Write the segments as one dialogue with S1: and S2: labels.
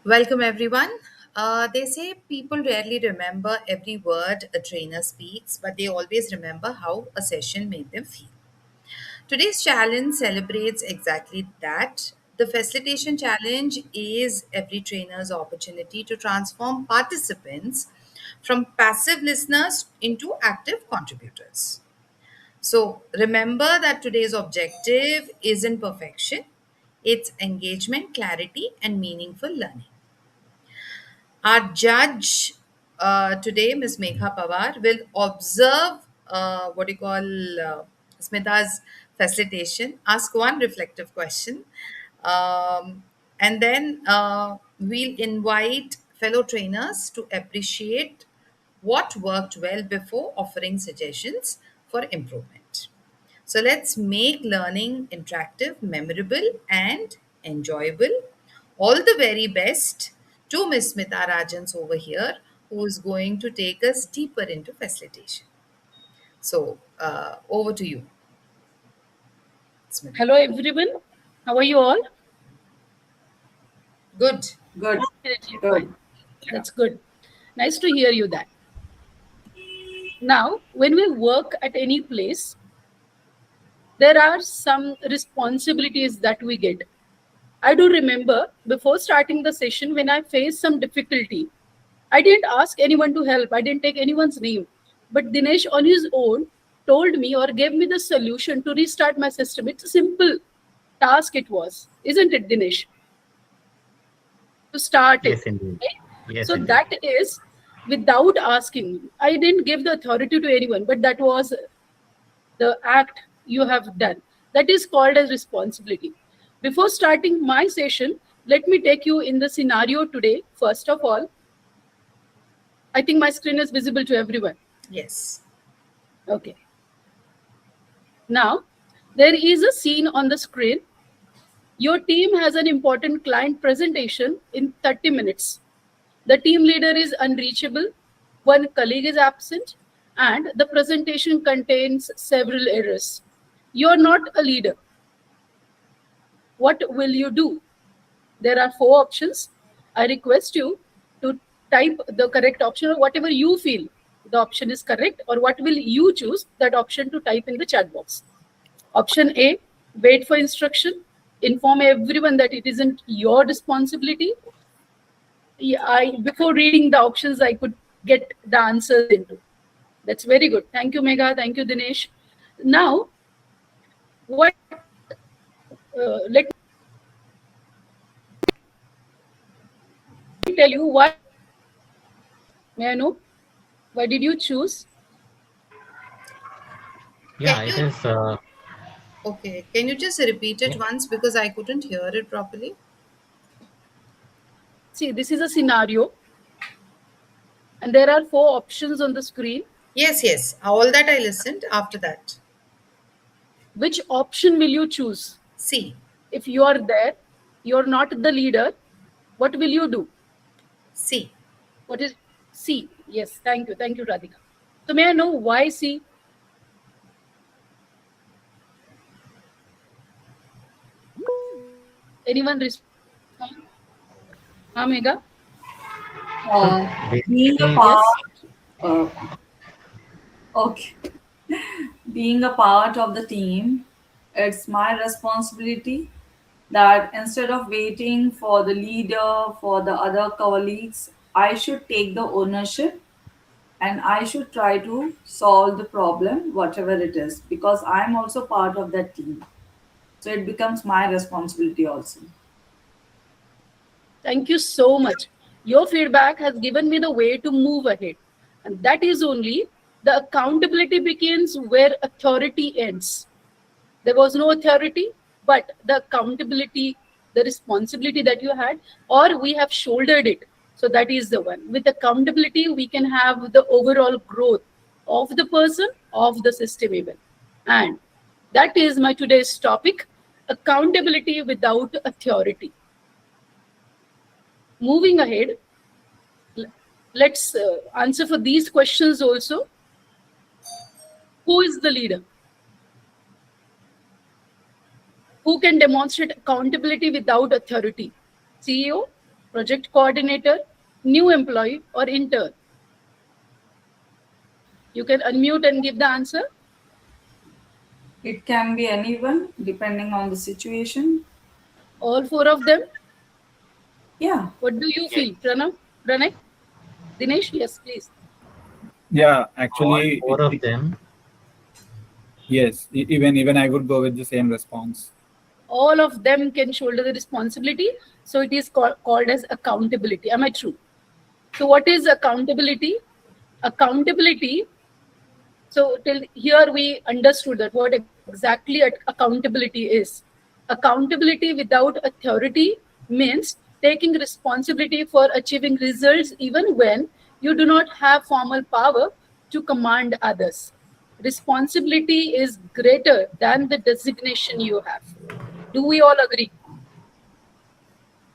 S1: Welcome, everyone. They say people rarely remember every word a trainer speaks, but they always remember how a session made them feel. Today's challenge celebrates exactly that. The facilitation challenge is every trainer's opportunity to transform participants from passive listeners into active contributors. So remember that today's objective isn't perfection, it's engagement, clarity, and meaningful learning. Our judge today, Ms. Megha Pawar, will observe what you call Smita's facilitation, ask one reflective question, and then we'll invite fellow trainers to appreciate what worked well before offering suggestions for improvement. So let's make learning interactive, memorable, and enjoyable. All the very best to Ms. Smita Rajans over here, who is going to take us deeper into facilitation. So over to you, Smita.
S2: Hello, everyone. How are you all?
S1: Good.
S3: Good,
S2: Definitely
S3: good.
S2: fine. That's good. Nice to hear you that. Now, when we work at any place, there are some responsibilities that we get. I do remember before starting the session when I faced some difficulty, I didn't ask anyone to help, I didn't take anyone's name. But Dinesh, on his own, told me or gave me the solution to restart my system. It's a simple task, it was, isn't it, Dinesh? To start it.
S4: Yes, indeed.
S2: Right?
S4: Yes,
S2: So
S4: indeed.
S2: that is without asking. I didn't give the authority to anyone, but that was the act you have done. That is called as responsibility. Before starting my session, let me take you in the scenario today. First of all, I think my screen is visible to everyone.
S1: Yes.
S2: Okay. Now, there is a scene on the screen. Your team has an important client presentation in 30 minutes. The team leader is unreachable, one colleague is absent, and the presentation contains several errors. You're not a leader. What will you do? There are four options. I request you to type the correct option or whatever you feel the option is correct, or what will you choose that option to type in the chat box. Option A, wait for instruction. Inform everyone that it isn't your responsibility. Yeah, before reading the options, I could get the answers into. That's very good. Thank you, Megha. Thank you, Dinesh. Now, what? Let me tell you why. May I know why did you choose?
S1: Can
S4: Yeah, it
S1: you,
S4: is.
S1: okay, can you just repeat
S4: Yeah,
S1: it once because I couldn't hear it properly?
S2: See, this is a scenario, and there are four options on the screen.
S1: Yes, yes. All that I listened after that.
S2: Which option will you choose?
S1: C.
S2: If you are there, you're not the leader. What will you do?
S1: C.
S2: What is C? Yes, thank you. Thank you, Radhika. So, may I know why C? Anyone respond? Mega?
S4: so
S3: Being a
S4: basically,
S2: Yes.
S3: part, uh, okay, being a part of the team, it's my responsibility that instead of waiting for the leader, for the other colleagues, I should take the ownership and I should try to solve the problem, whatever it is, because I'm also part of that team. So it becomes my responsibility also.
S2: Thank you so much. Your feedback has given me the way to move ahead. And that is only the accountability begins where authority ends. There was no authority, but the accountability, the responsibility that you had, or we have shouldered it. So that is the one. With accountability, we can have the overall growth of the person, of the system even. And that is my today's topic, accountability without authority. Moving ahead, let's answer for these questions also. Who is the leader? Who can demonstrate accountability without authority? CEO, project coordinator, new employee, or intern? You can unmute and give the answer.
S3: It can be anyone depending on the situation.
S2: All four of them.
S3: Yeah.
S2: What do you feel, Pranav? Pranay? Dinesh? Yes, please.
S5: Yeah,
S6: All
S5: actually,
S6: four of them.
S5: yes. Even I would go with the same response.
S2: All of them can shoulder the responsibility. So it is called as accountability. Am I true? So what is accountability? Accountability. So till here we understood that what exactly accountability is. Accountability without authority means taking responsibility for achieving results even when you do not have formal power to command others. Responsibility is greater than the designation you have. Do we all agree?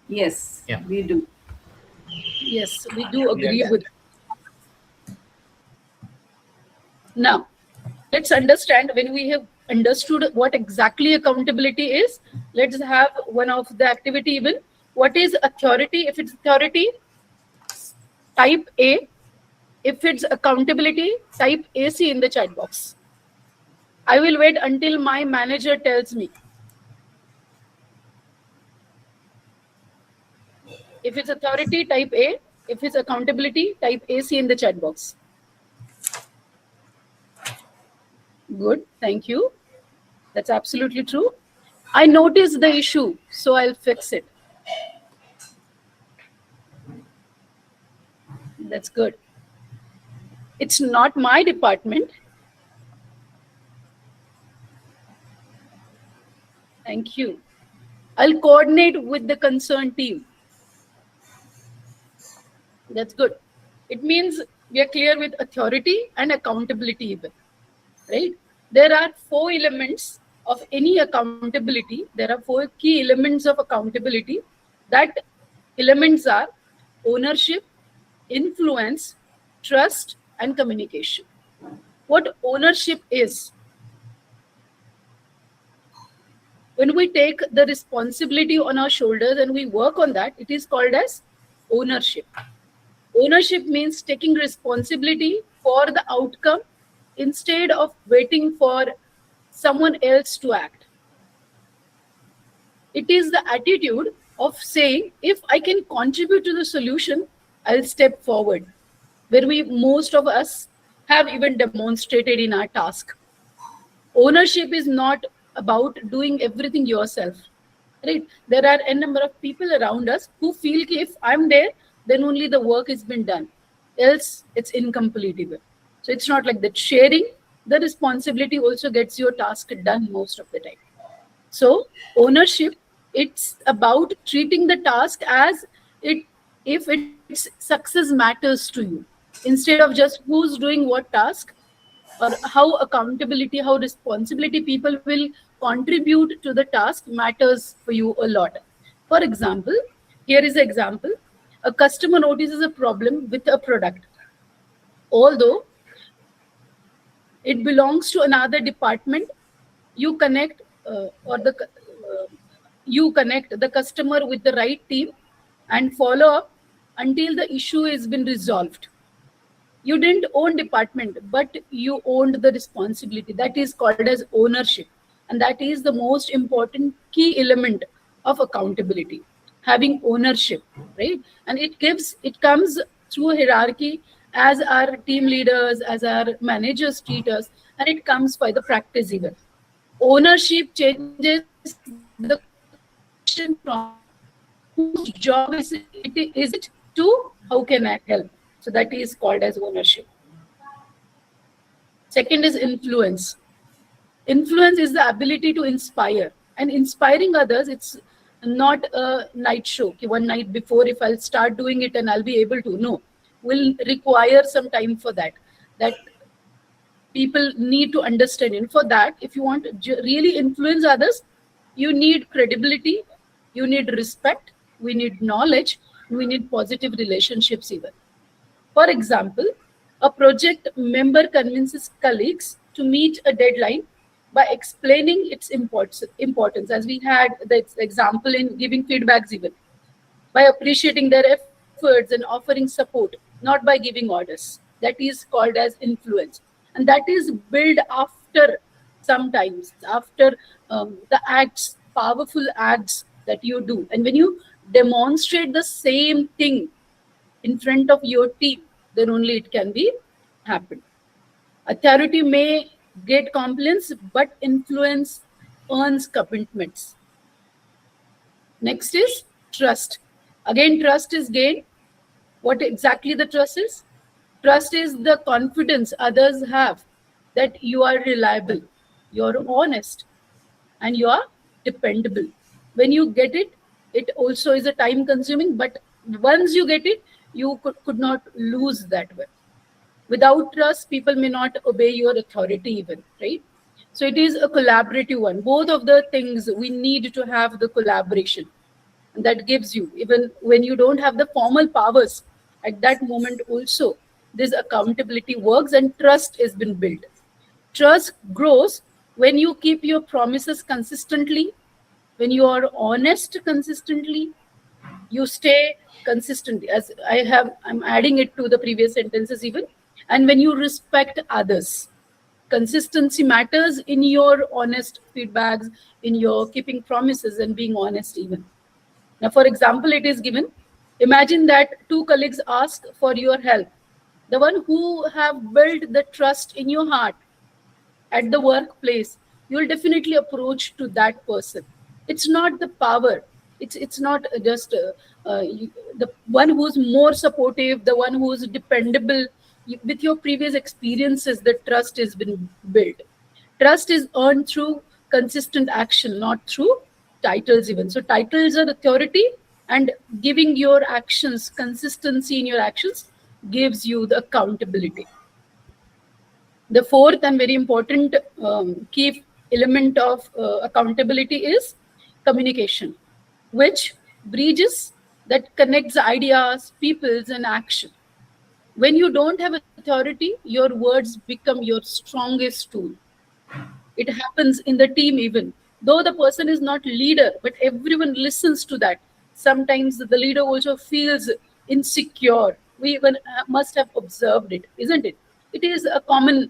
S3: Yes,
S6: Yeah.
S3: we do.
S2: Yes, we do agree
S5: Yes.
S2: with. Now, let's understand when we have understood what exactly accountability is. Let's have one of the activity even. What is authority? If it's authority, type A. If it's accountability, type AC in the chat box. I will wait until my manager tells me. If it's authority, type A. If it's accountability, type AC in the chat box. Good, thank you. That's absolutely true. I noticed the issue, so I'll fix it. That's good. It's not my department. Thank you. I'll coordinate with the concerned team. That's good. It means we are clear with authority and accountability even, right? There are four elements of any accountability. There are four key elements of accountability. That elements are ownership, influence, trust, and communication. What ownership is? When we take the responsibility on our shoulders and we work on that, it is called as ownership. Ownership means taking responsibility for the outcome instead of waiting for someone else to act. It is the attitude of saying, if I can contribute to the solution, I'll step forward, where we most of us have even demonstrated in our task. Ownership is not about doing everything yourself, right? There are a number of people around us who feel that if I'm there, then only the work has been done, else it's incomplete even. So it's not like that. Sharing the responsibility also gets your task done most of the time. So ownership, it's about treating the task as it, if its success matters to you, instead of just who's doing what task, or how accountability, how responsibility people will contribute to the task matters for you a lot. For example, here is an example. A customer notices a problem with a product. Although it belongs to another department, you connect you connect the customer with the right team and follow up until the issue has been resolved. You didn't own department, but you owned the responsibility. That is called as ownership, and that is the most important key element of accountability, having ownership, right? And it comes through hierarchy, as our team leaders, as our managers treat us, and it comes by the practice even. Ownership changes the question from whose job is it to how can I help. So that is called as ownership. Second is influence. Influence is the ability to inspire, and inspiring others, it's not a night show. Okay, one night before, if I'll start doing it and I'll be able to. No, will require some time for that. That people need to understand. And for that, if you want to really influence others, you need credibility, you need respect, we need knowledge, we need positive relationships even. For example, a project member convinces colleagues to meet a deadline by explaining its importance, as we had the example in giving feedbacks even. by appreciating their efforts and offering support, not by giving orders. That is called as influence. And that is built after, sometimes, after the acts, powerful acts that you do. And when you demonstrate the same thing in front of your team, then only it can be happen. Authority may get compliance, but influence earns commitments. Next is trust. Again, trust is gained. What exactly the trust is? Trust is the confidence others have that you are reliable, you're honest, and you are dependable. When you get it, it also is a time consuming, but once you get it, you could not lose that way. Without trust, people may not obey your authority, even, right? So it is a collaborative one. Both of the things we need to have the collaboration that gives you, even when you don't have the formal powers, at that moment also, this accountability works and trust has been built. Trust grows when you keep your promises consistently, when you are honest consistently, you stay consistent. As I'm adding it to the previous sentences even. And when you respect others, consistency matters in your honest feedbacks, in your keeping promises and being honest even. Now, for example, it is given, imagine that two colleagues ask for your help. The one who have built the trust in your heart at the workplace, you'll definitely approach to that person. It's not the power. It's not just the one who's more supportive, the one who's dependable. With your previous experiences, the trust has been built. Trust is earned through consistent action, not through titles even. So titles are authority, and giving your actions, consistency in your actions, gives you the accountability. The fourth and very important key element of accountability is communication, which bridges that connects ideas, peoples, and action. When you don't have authority, your words become your strongest tool. It happens in the team even. Though the person is not leader, but everyone listens to that. Sometimes the leader also feels insecure. We even must have observed it, isn't it? It is a common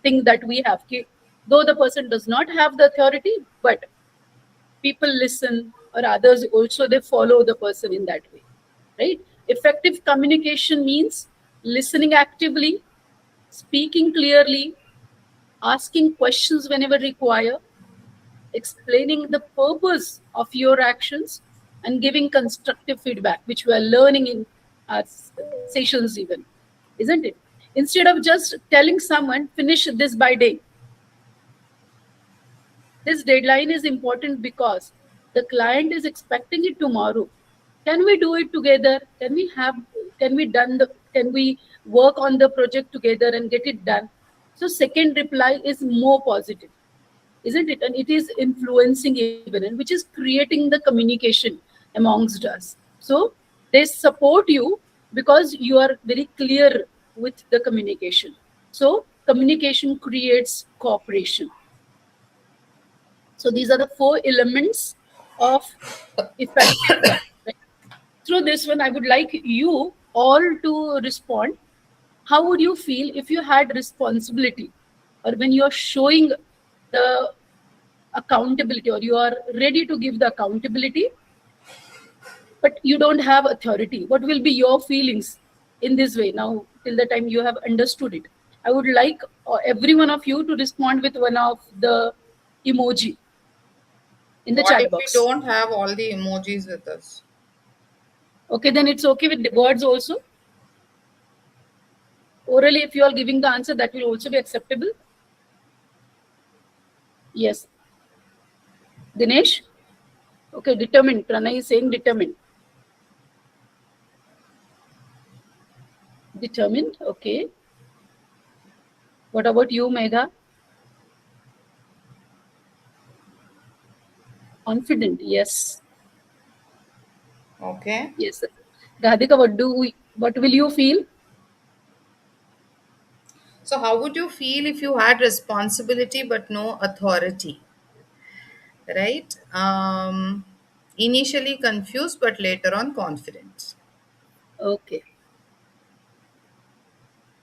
S2: thing that we have. Though the person does not have the authority, but people listen, or others also they follow the person in that way, right? Effective communication means listening actively, speaking clearly, asking questions whenever required, explaining the purpose of your actions, and giving constructive feedback, which we are learning in our sessions even, isn't it? Instead of just telling someone, finish this by day. This deadline is important because the client is expecting it tomorrow. Can we do it together? Can we work on the project together and get it done? So second reply is more positive, isn't it? And it is influencing even, and which is creating the communication amongst us. So they support you because you are very clear with the communication. So communication creates cooperation. So these are the four elements of effective trust. Right? Through this one, I would like you all to respond. How would you feel if you had responsibility, or when you are showing the accountability, or you are ready to give the accountability, but you don't have authority? What will be your feelings in this way now till the time you have understood it? I would like every one of you to respond with one of the emoji in the
S1: What
S2: chat
S1: if we
S2: box.
S1: don't have all the emojis with us?
S2: Okay, then it's okay with the words also. Orally, if you are giving the answer, that will also be acceptable. Yes. Dinesh? Okay, determined. Pranay is saying determined. Determined, okay. What about you, Megha? Confident, yes.
S1: Okay.
S2: Yes. Radhika, what will you feel?
S1: So, how would you feel if you had responsibility but no authority? Right? Initially confused, but later on confident.
S2: Okay.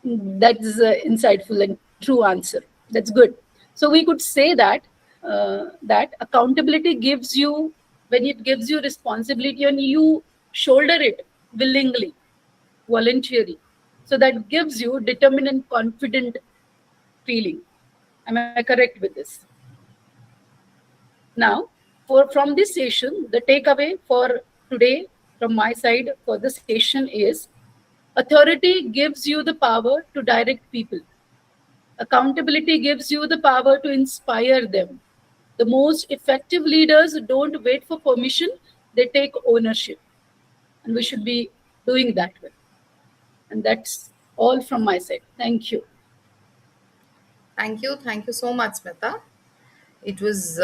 S2: That's insightful and true answer. That's good. So we could say that that accountability gives you, when it gives you responsibility and you shoulder it willingly, voluntarily. So that gives you determined and confident feeling. Am I correct with this? Now, from this session, the takeaway for today from my side for the session is authority gives you the power to direct people. Accountability gives you the power to inspire them. The most effective leaders don't wait for permission, they take ownership. And we should be doing that way. And that's all from my side. Thank you.
S1: Thank you so much, Smita. It was,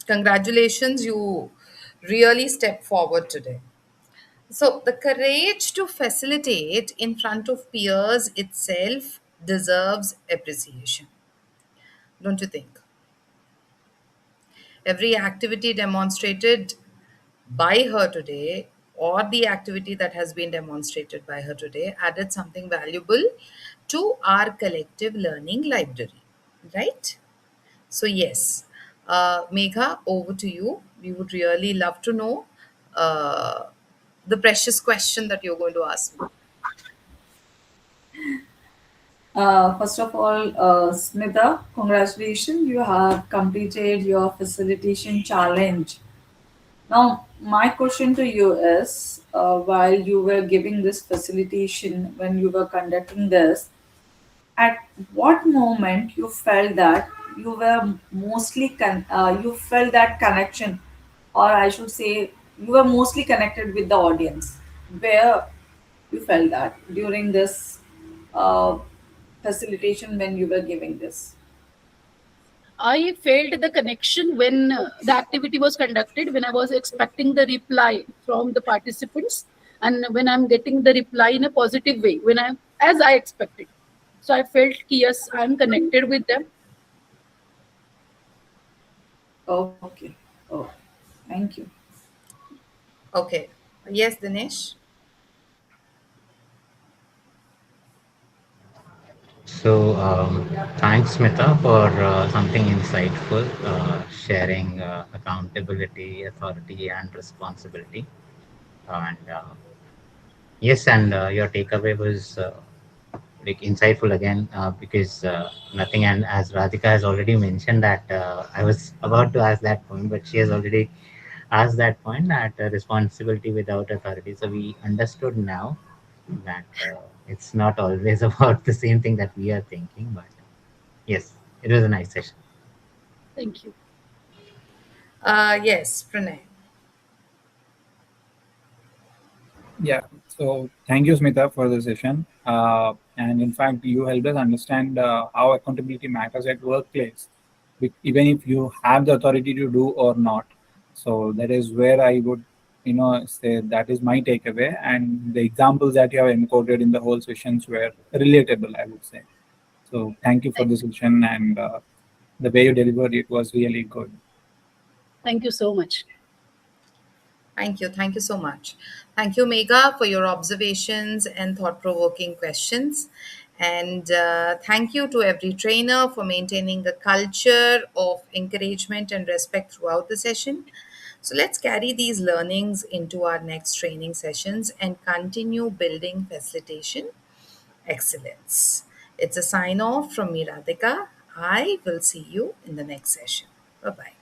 S1: congratulations, you really stepped forward today. So, the courage to facilitate in front of peers itself deserves appreciation, don't you think? Every activity demonstrated by her today, or the activity that has been demonstrated by her today, added something valuable to our collective learning library, right? So, yes, Megha, over to you. We would really love to know uh, the precious question that you're going to ask me.
S3: First of all, Smita, congratulations. You have completed your facilitation challenge. Now, my question to you is while you were giving this facilitation, when you were conducting this, at what moment you felt that you were you felt that connection, or I should say, you were mostly connected with the audience? Where you felt that during this uh, facilitation when you were giving this?
S2: I felt the connection when the activity was conducted, when I was expecting the reply from the participants, and when I'm getting the reply in a positive way, when I'm as I expected. So I felt, yes, I'm connected with them.
S3: Okay. Oh, thank you.
S1: Okay. Yes, Dinesh?
S4: So, thanks, Smita, for something insightful, sharing accountability, authority, and responsibility. And yes, and your takeaway was like insightful again because nothing. And as Radhika has already mentioned that I was about to ask that point, but she has already asked that point that responsibility without authority. So we understood now that it's not always about the same thing that we are thinking, but yes, it was a nice session.
S2: Thank you.
S1: Yes, Pranay.
S5: Yeah. So thank you, Smita, for the session. And in fact, you helped us understand how accountability matters at workplace, even if you have the authority to do or not. So that is where I would, say that is my takeaway. And the examples that you have encoded in the whole sessions were relatable, I would say. So thank you for
S2: Thank,
S5: the session, and the way you delivered it was really good.
S2: thank you so much.
S1: Thank you. Thank you so much. Thank you, Megha, for your observations and thought provoking questions. And thank you to every trainer for maintaining a culture of encouragement and respect throughout the session. So let's carry these learnings into our next training sessions and continue building facilitation excellence. It's a sign off from me, Radhika. I will see you in the next session. Bye bye.